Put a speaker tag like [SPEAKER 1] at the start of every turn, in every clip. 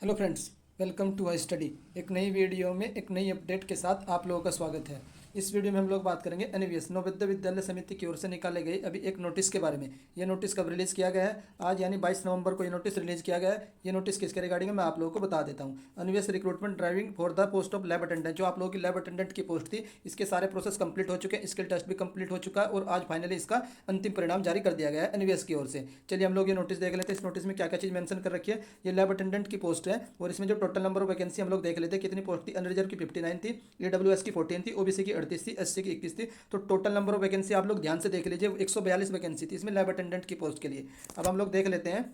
[SPEAKER 1] Hello friends, welcome to I study. एक नई video में एक नई अपडेट के साथ आप लोगों का स्वागत है। इस वीडियो में हम लोग बात करेंगे एनवीएस नवोदय विद्यालय समिति की ओर से निकाले गए अभी एक नोटिस के बारे में। ये नोटिस कब रिलीज़ किया गया है? आज यानी 22 नवंबर को ये नोटिस रिलीज़ किया गया है। ये नोटिस किसके रिगार्डिंग है मैं आप लोगों को बता देता हूँ। NVS recruitment driving for the post of lab attendant, जो आप लोगों की लैब अटेंडेंट की पोस्ट थी, इसके सारे प्रोसेस कंप्लीट हो चुके हैं। स्किल टेस्ट भी कंप्लीट हो चुका है और आज फाइनली इसका अंतिम परिणाम जारी कर दिया गया है एनवीएस की ओर से। चलिए हम लोग ये नोटिस देख लेते हैं। इस नोटिस में क्या क्या चीज़ मेंशन कर रखी है। ये लैब अटेंडेंट की पोस्ट है और इसमें जो टोटल नंबर ऑफ वैकेंसी हम लोग देख लेते हैं कितनी पोस्ट थी। अनरिजर्व की 59 थी, ईडब्ल्यूएस की 14 थी, ओबीसी की 38 थी, एससी की 21 थी। तो टोटल नंबर ऑफ वैकेंसी आप लोग ध्यान से देख लीजिए, 142 वैकेंसी थी इसमें लैब अटेंडेंट की पोस्ट के लिए। अब हम लोग देख लेते हैं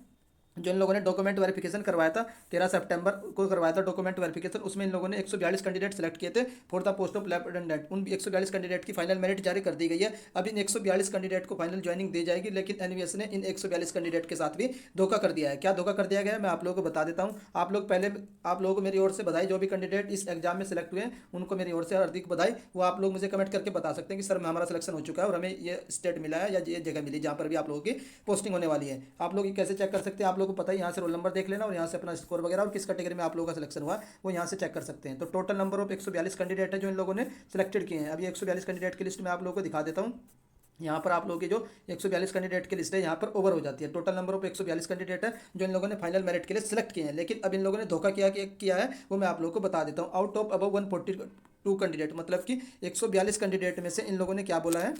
[SPEAKER 1] जो इन लोगों ने डॉक्यूमेंट वेरिफिकेशन करवाया था 13 सितंबर को करवाया था डॉक्यूमेंट वेरिफिकेशन। उसमें इन लोगों ने 142 कैंडिडेट सेलेक्ट किए थे for the post of lab attendant. उन 142 कैंडिडेट की फाइनल मेरिट जारी कर दी गई है। अब इन 142 कैंडिडेट को फाइनल ज्वाइनिंग दी जाएगी, लेकिन एनवीएस ने इन 142 कैंडिडेट के साथ भी धोखा कर दिया है। क्या धोखा कर दिया गया है मैं आप लोगों को बता देता हूँ। आप लोगों को मेरी ओर से बधाई। जो भी कैंडिडेट इस एग्जाम में सेलेक्ट हुए हैं उनको मेरी ओर से हार्दिक बधाई। वो आप लोग मुझे कमेंट करके बता सकते हैं कि सर हमारा सिलेक्शन हो चुका है और हमें ये स्टेट मिला है या ये जगह मिली जहाँ पर भी आप लोगों की पोस्टिंग होने वाली है। आप लोग कैसे चेक कर सकते हैं? आप लोगों को पता है, यहाँ से रोल नंबर देख लेना और यहाँ से अपना स्कोर वगैरह और किस कैटेगरी में आप लोगों का सिलेक्शन हुआ वो यहाँ से चेक कर सकते हैं। तो टोटल नंबर ऑफ 142 कैंडिडेट है जो इन लोगों ने सिलेक्टेड किए हैं। अभी 142 कैंडिडेट की लिस्ट में आप लोगों को दिखा देता हूँ। यहाँ पर आप लोगों की जो 142 कैंडिडेट की लिस्ट है यहाँ पर ओवर हो जाती है। टोटल नंबर ऑफ 142 कैंडिडेट है जो इन लोगों ने फाइनल मेरिट के लिए सिलेक्ट किए हैं, लेकिन अब इन लोगों ने धोखा किया है वो मैं आप लोगों को बता देता हूँ। आउट ऑफ अबव 142 कैंडिडेट, मतलब कि 142 कैंडिडेट में से इन लोगों ने क्या बोला है,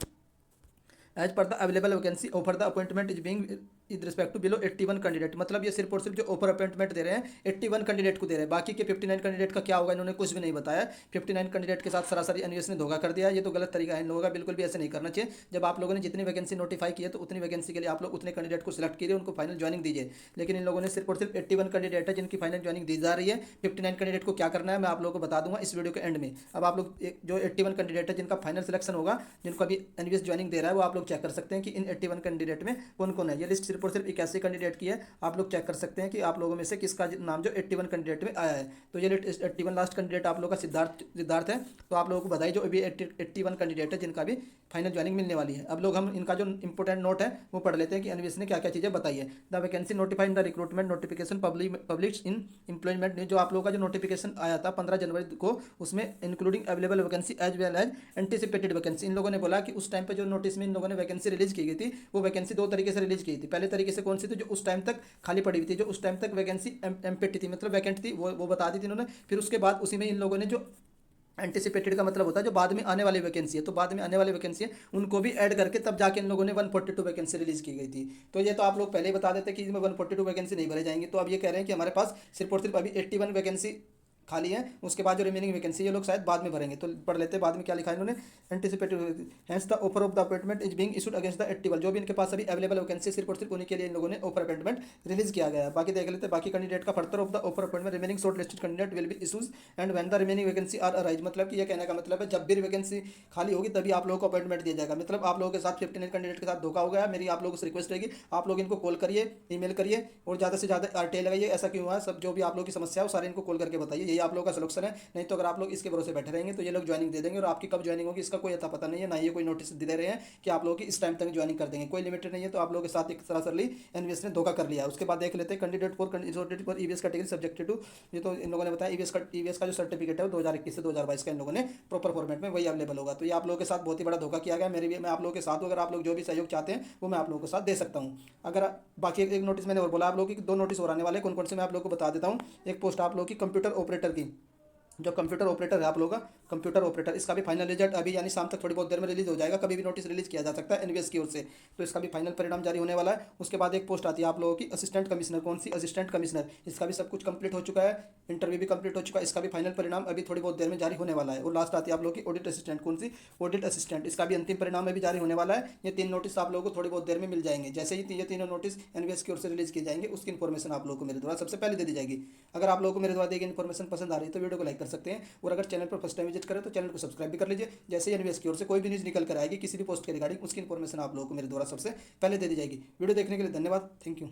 [SPEAKER 1] as per the available vacancy offer the appointment is being with respect to below 81 candidate. मतलब ये सिर्फ और सिर्फ जो ऑफर अपॉइंटमेंट दे रहे हैं 81 कैंडिडेट को दे रहे हैं। बाकी के 59 कैंडिडेट का क्या होगा इन्होंने कुछ भी नहीं बताया। 59 कैंडिडेट के साथ सरासरी एनवीएस ने धोखा कर दिया। ये तो गलत तरीका है इन लोगों का, बिल्कुल भी ऐसे नहीं करना चाहिए। जब आप लोगों ने जितनी वैकेंसी नोटिफाई की है तो उतनी वैकेंसी के लिए आप लोग उतने कैंडिडेट को सिलेक्ट कीजिए, उनको फाइनल ज्वाइनिंग दीजिए। लेकिन इन लोगों ने सिर्फ और सिर्फ 81 कैंडिडेट है जिनकी फाइनल ज्वाइनिंग दी जा रही है। 59 कैंडिडेट को क्या करना है मैं आप लोगों को बता दूंगा इस वीडियो के एंड में। अब आप लोग जो 81 कैंडिडेट है जिनका फाइनल सिलेक्शन होगा, जिनको अभी एनवीएस ज्वाइनिंग दे रहा है, वो आप लोग चेक कर सकते हैं कि इन 81 कैंडिडेट में कौन कौन है। ये लिस्ट सिर्फ और सिर्फ 81 कैंडिडेट की है। आप लोग चेक कर सकते हैं कि आप लोगों में से किसका नाम जो 81 कैंडिडेट में आया है। तो ये 81 लास्ट कैंडिडेट आप लोग का सिद्धार्थ है। तो आप लोगों को बधाई जो अभी 81 कैंडिडेट है जिनका भी फाइनल ज्वाइनिंग मिलने वाली है। अब लोग हम इनका जो इंपॉर्टेंट नोट है वो पढ़ लेते हैं कि एनवीएस ने क्या क्या चीज़ें बताई है। The vacancy notified the recruitment notification publish in employment, जो आप लोगों का जो नोटिफिकेशन आया था 15 जनवरी को, उसमें including available vacancy as well as anticipated vacancy. इन लोगों ने बोला कि उस टाइम पे जो नोटिस में इन लोगों ने वैकेंसी रिलीज की गई थी वो वैकेंसी दो तरीके से रिलीज की थी। पहले तरीके से कौन सी थी, जो उस टाइम तक खाली पड़ी हुई थी, जो उस टाइम तक वैकेंसी एम्प्टी थी, मतलब वैकेंट थी, वो बता दी थी इन्होंने। फिर उसके बाद उसी में इन लोगों ने जो एंटिसिपेटेड का मतलब होता है जो बाद में आने वाली वैकेंसी है, तो बाद में आने वाली वैकेंसी है उनको भी ऐड करके तब जाके इन लोगों ने 142 वैकेंसी रिलीज की गई थी। तो ये तो आप लोग पहले ही बता देते कि इसमें 142 वैकेंसी नहीं भरे जाएंगे। तो अब ये कह रहे हैं कि हमारे पास सिर्फ और सिर्फ अभी 81 वैकेंसी खाली है, उसके बाद जो रिमेनिंग वैकेंसी ये लोग शायद बाद में भरेंगे। तो पढ़ लेते हैं बाद में क्या लिखा है इन्होंने। Anticipated hence the offer of the appointment is being issued against the 81, जो भी इनके पास अभी अवेलेबल वैकेंसी सिर्फ और सिर्फ उन्हीं के लिए इन लोगों ने ऑफर अपॉइंटमेंट रिलीज किया गया है। बाकी देख लेते हैं बाकी कैंडिडेट का। Further of the offer appointment remaining short listed candidate will be issues and when the remaining vacancy are arise, मतलब कि ये कहने का मतलब है जब भी वैकेंसी खाली होगी तभी आप लोगों को अपॉइंटमेंट दिया जाएगा। मतलब आप लोगों के साथ 59 कैंडिडेट के साथ धोखा हो गया। मेरी आप लोगों से रिक्वेस्ट रहेगी आप लोग इनको कॉल करिए, ईमेल करिए और ज़्यादा से ज़्यादा आरटीआई लगाइए। ऐसा क्यों हुआ है, सब जो भी आप लोगों की समस्या है वो सारे इनको कॉल करके बताइए। यही आप लोगों का सलूशन है। नहीं तो अगर आप लोग इसके भरोसे बैठे रहेंगे तो ये लोग ज्वाइनिंग दे देंगे और आपकी कब ज्वाइनिंग होगी इसका कोई अता पता नहीं है। ना ये कोई नोटिस दे रहे हैं कि आप लोगों की इस टाइम तक ज्वाइनिंग कर देंगे, कोई लिमिटेड नहीं है। तो आप लोगों के साथ एक सरासरी एनवीएस ने धोखा कर लिया है। उसके बाद देख लेते हैं candidate for EVS category subjected to, ये तो इन लोगों ने बताया ईवीएस का जो सर्टिफिकेट है वो 2021 से 2022 का इन लोगों ने प्रॉपर फॉर्मेट में वही अवेलेबल होगा। तो ये आप लोगों के साथ बहुत ही बड़ा धोखा किया गया। मैं आप लोगों के साथ, अगर आप लोग जो भी सहयोग चाहते हैं वो मैं आप लोगों के साथ दे सकता हूँ। अगर बाकी एक नोटिस मैंने और बोला आप लोगों की, दो नोटिस और आने वाले कौन कौन से मैं आप लोगों को बता देता हूँ। एक पोस्ट आप लोगों की कंप्यूटर ऑपरेटर की, जो कंप्यूटर ऑपरेटर है आप लोगों का कंप्यूटर ऑपरेटर, इसका भी फाइनल रिजल्ट अभी यानी शाम तक थोड़ी बहुत देर में रिलीज हो जाएगा। कभी भी नोटिस रिलीज किया जा सकता है एनवीएस की ओर से, तो इसका भी फाइनल परिणाम जारी होने वाला है। उसके बाद एक पोस्ट आती है आप लोगों की असिस्टेंट कमिश्नर। कौन सी? Assistant commissioner. इसका भी सब कुछ कंप्लीट हो चुका है, इंटरव्यू भी कंप्लीट हो चुका है। इसका भी फाइनल परिणाम अभी थोड़ी बहुत देर में जारी होने वाला है। और लास्ट आती है आप लोगों की ऑडिट असिस्टेंट। कौन सी? Audit assistant. इसका भी अंतिम परिणाम अभी जारी होने वाला है। ये तीन नोटिस आप लोगों को थोड़ी बहुत देर में मिल जाएंगे। जैसे ही ये तीनों नोटिस एनवीएस की ओर से रिलीज किए जाएंगे उसकी इन्फॉर्मेशन आप लोगों को मेरे द्वारा सबसे पहले दे दी जाएगी। अगर आप लोगों को मेरे द्वारा दी गई इन्फॉर्मेशन पसंद आ रही है तो वीडियो को लाइक कर सकते हैं और अगर चैनल पर फर्स्ट टाइम विजिट करें तो चैनल को सब्सक्राइब भी कर लीजिए। जैसे ही एनवीएस की ओर से कोई भी न्यूज़ निकल कर आएगी किसी भी पोस्ट के रिगार्डिंग उसकी इन्फॉर्मेशन आप लोगों को मेरे द्वारा सबसे पहले दे दी जाएगी। वीडियो देखने के लिए धन्यवाद। Thank you.